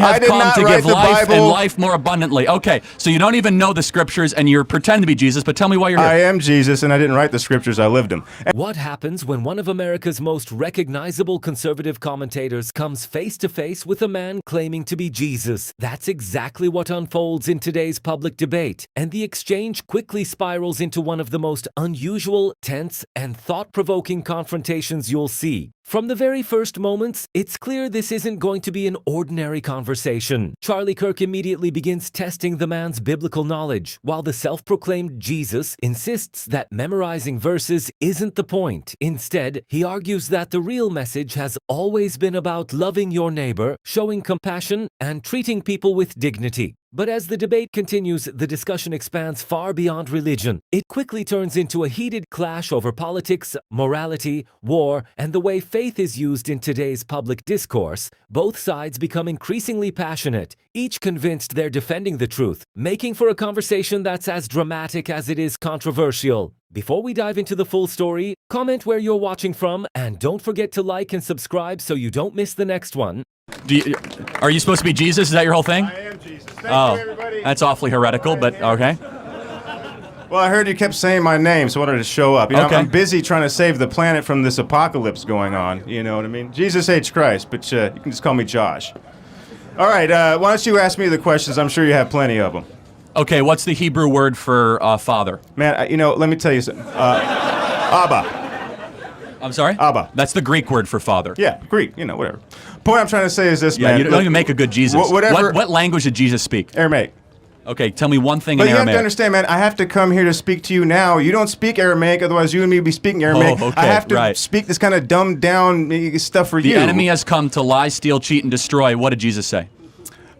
I have did come not to write give the life Bible. and life more abundantly. Okay, so you don't even know the scriptures and you're pretending to be Jesus, but tell me why you're here. I am Jesus, and I didn't write the scriptures. I lived them. What happens when one of America's most recognizable conservative commentators comes face to face with a man claiming to be Jesus? That's exactly what unfolds in today's public debate, and the exchange quickly spirals into one of the most unusual, tense, and thought-provoking confrontations you'll see. From the very first moments, it's clear this isn't going to be an ordinary conversation. Charlie Kirk immediately begins testing the man's biblical knowledge, while the self-proclaimed Jesus insists that memorizing verses isn't the point. Instead, he argues that the real message has always been about loving your neighbor, showing compassion, and treating people with dignity. But as the debate continues, the discussion expands far beyond religion. It quickly turns into a heated clash over politics, morality, war, and the way faith is used in today's public discourse. Both sides become increasingly passionate, each convinced they're defending the truth, making for a conversation that's as dramatic as it is controversial. Before we dive into the full story, comment where you're watching from, and don't forget to like and subscribe so you don't miss the next one. Are you supposed to be Jesus? Is that your whole thing? I am Jesus. Thank you, everybody. That's awfully heretical, but okay. Well, I heard you kept saying my name, so I wanted to show up. You know, Okay. I'm busy trying to save the planet from this apocalypse going on. You know what I mean? Jesus H. Christ, but you can just call me Josh. All right, why don't you ask me the questions? I'm sure you have plenty of them. Okay, what's the Hebrew word for father? Man, let me tell you something. Abba. I'm sorry? Abba. That's the Greek word for father. Yeah, Greek, whatever. Point I'm trying to say is this, Yeah, man. you don't even make a good Jesus. Whatever. What language did Jesus speak? Aramaic. Okay, tell me one thing But in you have Aramaic. to understand, man, I have to come here to speak to you now. You don't speak Aramaic, otherwise you and me would be speaking Aramaic. Oh, okay, I have to right. speak this kind of dumbed down stuff for you. The enemy has come to lie, steal, cheat, and destroy. What did Jesus say?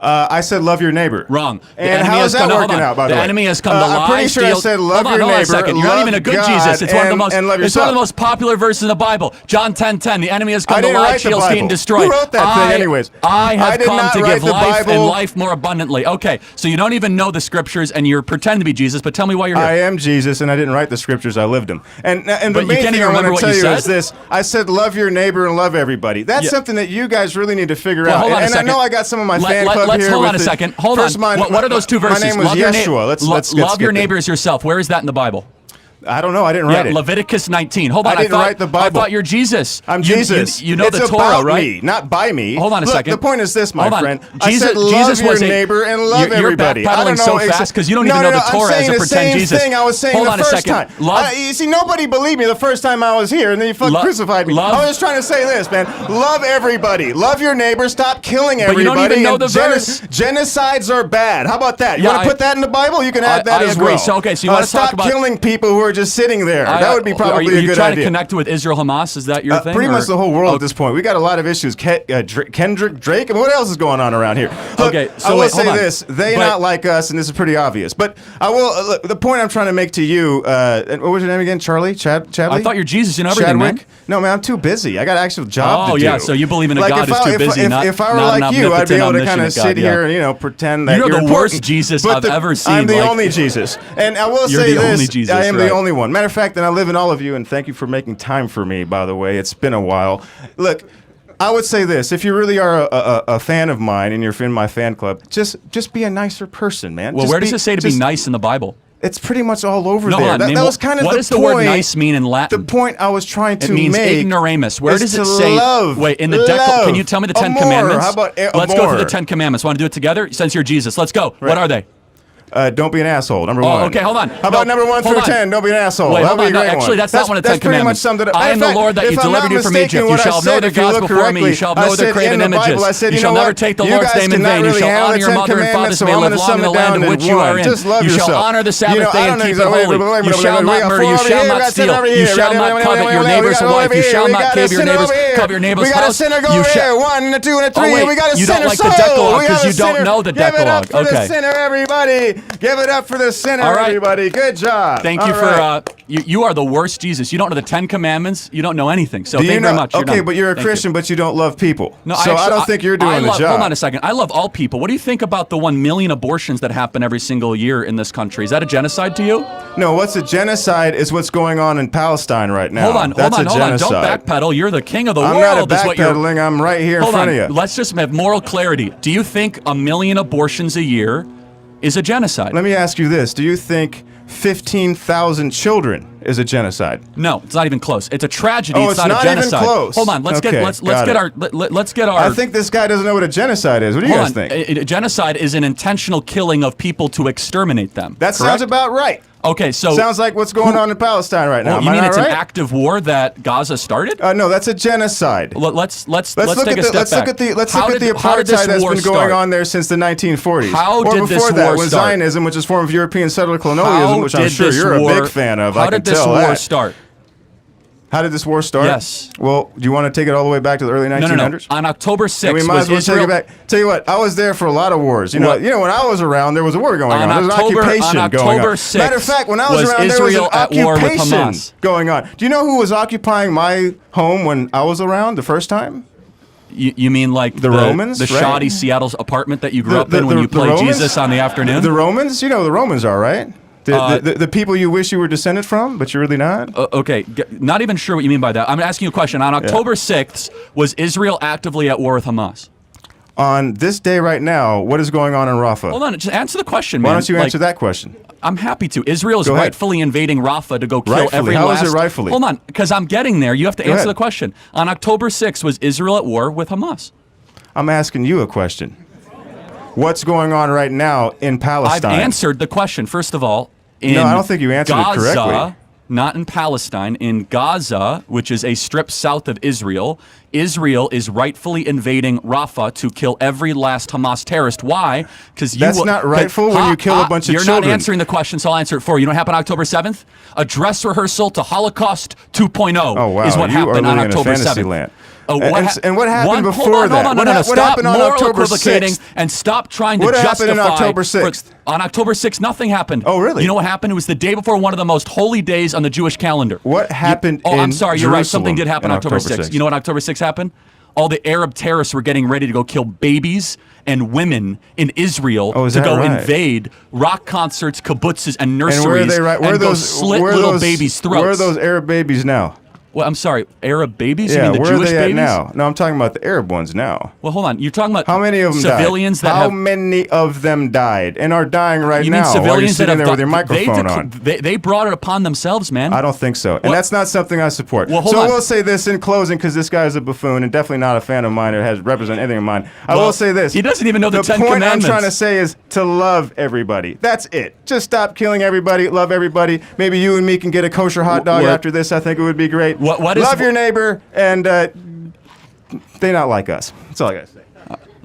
I said love your neighbor. Wrong. And how is that working out, by the way? The enemy has come to lie, I'm pretty sure I steal... said love Hold your on a neighbor, second. You're not even a good love Jesus. It's God, one of the most. and love It's one of the yourself. most popular verses in the Bible. John 10:10. The enemy has come I to didn't lie, write the steal, cheat, and Bible. destroy. Who wrote that thing, anyways? I have I did come not to write give the life Bible. and life more abundantly. Okay, so you don't even know the scriptures and you're pretending to be Jesus, but tell me why you're here. I am Jesus, and I didn't write the scriptures. I lived them. And the But you main can't thing even I want remember to what tell you you is said? this. I said love your neighbor and love everybody. That's Yeah. something that you guys really need to figure Well, out. hold on a And I second. know I got some of my fan club let's here. hold with on a the- second. Hold First, on. What are those two verses? My name was Love your Yeshua. Let's love your skip neighbor it. as yourself. Where is that in the Bible? I don't know. I didn't write it. Leviticus 19. Hold on. I didn't write the Bible. I thought you're Jesus. I'm You- Jesus. You know it's the Torah, about right? me, not by me. Hold on a Look, second. The point is this, my Hold on. friend. Jesus, I said love Jesus your was neighbor and love you're everybody. I don't backpedaling so know fast because you don't no, even know no, the Torah I'm saying as a the pretend same Jesus. thing I was saying Hold the on a first second. time. You see, nobody believed me the first time I was here, and then you crucified me. I was just trying to say this, man. Love everybody. Love your neighbor. Stop killing everybody. But you don't even know and the verse. Genocides are bad. How about that? You Yeah, want to put that in the Bible? You can add that I as agree. well. So, okay, so you want to talk stop about killing people who are just sitting there. That would be probably are a you good trying idea. to connect with Israel Hamas? Is that your thing? Pretty or? much the whole world at this point. We got a lot of issues. Kendrick Drake, and what else is going on around here? Look, Okay, so I will wait, hold say on. this: they But- not like us, and this is pretty obvious. But I will. Look, the point I'm trying to make to you. What was your name again? Charlie? Chadley? I thought you're Jesus. You know everything, man. Chadwick? No, man, I'm too busy. I got an actual job to do. Oh, yeah, so you believe in a like God if who's too busy, If I were not like an you, I'd be able to omnipotent, kind of omniscient sit God, yeah. here and pretend that You're the important. worst Jesus But I've ever seen, I'm the like- only Jesus, and I will You're say the this: only Jesus, I am right. the only one. Matter of fact, and I live in all of you, and thank you for making time for me. By the way, it's been a while. Look. I would say this: if you really are a fan of mine and you're in my fan club, just be a nicer person, man. Well, Just where does it say to be nice in the Bible? It's pretty much all over No, there. hold on, That was kind of what the does the point. word nice mean in Latin? The point I was trying to It means make ignoramus. Where is does it to say? love, Wait, in the love. Can you tell me the 10 Amor. Commandments? How about Let's go amor? through the 10 Commandments. Want to do it together? Since you're Jesus, let's go. What are they? Don't be an asshole. Number one. Okay, hold on. How about number 1 through 10? Don't be an asshole. Wait, That hold would on. be a great Actually, one. that's not one of the 10 pretty much Commandments. summed it up. I am the Lord that you delivered you from Egypt. You shall have no other gods before me. You shall have no other graven images. You shall never take the Lord's name in vain. You shall honor your mother and father, so may live long in the land in which you are in. You shall honor the Sabbath day and keep it holy. You shall not murder. You shall not steal. You shall not covet your neighbor's wife. You shall not covet your neighbor's house. We got a sinner go You shall. 1 and a 2 and a 3. Oh, wait, We got a you sinner don't like soul. the Decalogue We got because a you don't sinner. know the Give it up Decalogue. for the Okay. sinner, everybody. Give it up for the sinner, All right. everybody. Good job. Thank you for you are the worst Jesus. You don't know the 10 Commandments. You don't know anything. So thank you very much. Okay, but you're a Christian, but you don't love people. No, so I don't think you're doing the job. Hold on a second. I love all people. What do you think about the 1 million abortions that happen every single year in this country? Is that a genocide to you? No, what's a genocide is what's going on in Palestine right now. Hold on. Don't backpedal. You're the king of the world. I'm not backpedaling. I'm right here in front of you. Let's just have moral clarity. Do you think 1 million abortions a year is a genocide? Let me ask you this. Do you think 15,000 children is a genocide? No, it's not even close. It's a tragedy. Oh, it's not a genocide. Even close. Hold on. Let's get our. I think this guy doesn't know what a genocide is. What do you guys think? A genocide is an intentional killing of people to exterminate them. That sounds about right. Okay, so sounds like what's going on in Palestine right now. You mean it's an active war that Gaza started? No, that's a genocide. Let's take a step back. Let's look at the apartheid that's been going on there since the 1940s. How did this war start? When Zionism, which is a form of European settler colonialism, which I'm sure you're a big fan of. How did this war start? How did this war start? Yes. Well, do you want to take it all the way back to the early 1900s? No. On October 6th, we might as well take it back. Tell you what, I was there for a lot of wars. You know, when I was around, there was a war going on. There was an occupation going on. Matter of fact, when I was around, there was an occupation going on. Do you know who was occupying my home when I was around the first time? You mean like the Romans? The shoddy Seattle's apartment that you grew up in when you played Jesus on the afternoon? The Romans? You know who the Romans are, right? The people you wish you were descended from, but you're really not? Okay, not even sure what you mean by that. I'm asking you a question. On October 6th, was Israel actively at war with Hamas? On this day right now, what is going on in Rafah? Hold on, just answer the question, man. Why don't you answer that question? I'm happy to. Israel is rightfully invading Rafah to go kill every last... How is it rightfully? Hold on, because I'm getting there. You have to answer the question. On October 6th, was Israel at war with Hamas? I'm asking you a question. What's going on right now in Palestine? I've answered the question. First of all, no, I don't think you answered it correctly. Not in Palestine, in Gaza, which is a strip south of Israel, Israel is rightfully invading Rafah to kill every last Hamas terrorist. Why? Because that's not rightful when you kill a bunch of children. You're not answering the question, so I'll answer it for you. You know what happened on October 7th? A dress rehearsal to Holocaust 2.0 is what happened on October 7th. Land. And what happened before that? What happened on October 6th? And stop trying to justify. What happened on October 6th? On October 6th, nothing happened. Oh, really? You know what happened? It was the day before one of the most holy days on the Jewish calendar. What happened I'm sorry, you're right. Something did happen on October 6th. You know what October 6th happened? All the Arab terrorists were getting ready to go kill babies and women in Israel to go invade rock concerts, kibbutzes, and nurseries and go slit little babies' throats. Where are those Arab babies now? Well, I'm sorry, Arab babies? Yeah, you mean the Jewish babies? Now? No, I'm talking about the Arab ones now. Well, hold on. You're talking about how many of them civilians died? How many of them died and are dying right now? You mean civilians that have with your microphone on? They brought it upon themselves, man. I don't think so, and that's not something I support. Well, hold on. I will say this in closing, because this guy is a buffoon and definitely not a fan of mine or has represent anything of mine. I will say this: he doesn't even know the 10 Commandments. The point I'm trying to say is to love everybody. That's it. Just stop killing everybody. Love everybody. Maybe you and me can get a kosher hot dog after this. I think it would be great. Love your neighbor, and they not like us. That's all I gotta say.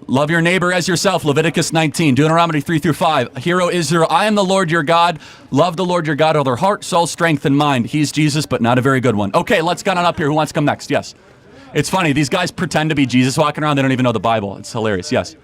Love your neighbor as yourself. Leviticus 19, Deuteronomy 3-5. Hear, O Israel, I am the Lord your God. Love the Lord your God with all their heart, soul, strength, and mind. He's Jesus, but not a very good one. Okay, let's get on up here. Who wants to come next? Yes. It's funny. These guys pretend to be Jesus walking around. They don't even know the Bible. It's hilarious. Yes.